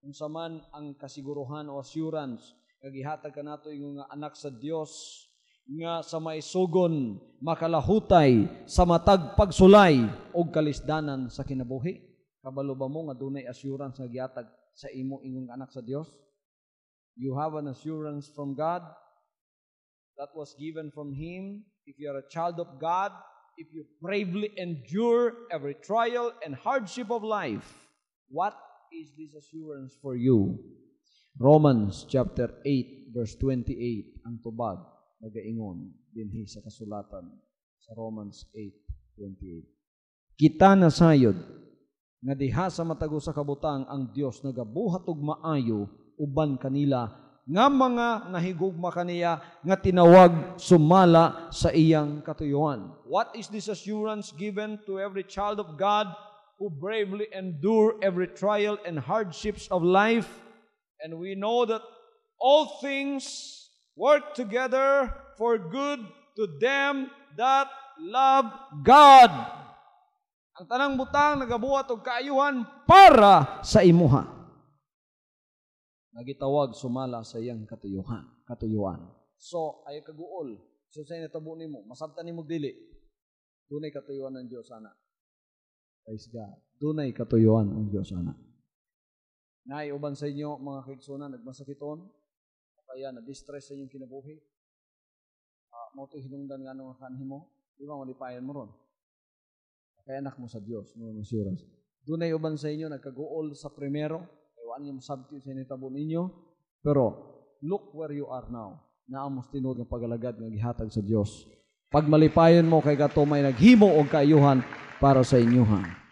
unsa man ang kasiguruhan o assurance kagihatag kanato ingon nga anak sa Dios nga sa maisugon makalahutay sa matag pagsulay og kalisdanan sa kinabuhi. Kabalo ba mo nga dunay assurance nga gihatag sa imo ingong anak sa Dios? You have an assurance from God that was given from Him. If you are a child of God, if you bravely endure every trial and hardship of life, what is this assurance for you? Romans chapter 8 verse 28 ang tubag nagaingon dinhi sa kasulatan sa Romans 8:28. Kita na sayod nga diha sa matago sa kabutang ang Dios nagabuhat og maayo uban kanila nga mga nahigugma kaniya nga tinawag sumala sa iyang katuyuan. What is this assurance given to every child of God who bravely endure every trial and hardships of life? And we know that all things work together for good to them that love God. Ang tanang butang nagabuhat og kaayuhan para sa imuha. Nagitawag sumala sa iyang katuyuan. So, ay kaguol. So, sa natabo nimo, masabtan nimo dili. Dunay katuyuan ng Dios ana. Praise God. Dunay katuyuan ang Dios ana. Nay uban sa inyo mga kaigsunan nagmasakiton, kaya na-distress sa inyong kinabuhi. Mo to hinungdan nga nung kanhi mo, di ba malipayan mo ron? Kaya anak mo sa Dios, no assurance. Dunay uban sa inyo nagkaguol sa primero. Iwan yung sabti sa initabo ninyo. Pero, look where you are now. Naamos tinod ng pagalagad ng gihatag sa Diyos. Pag malipayon mo kay gato may naghimo o kaayuhan para sa inyuhan.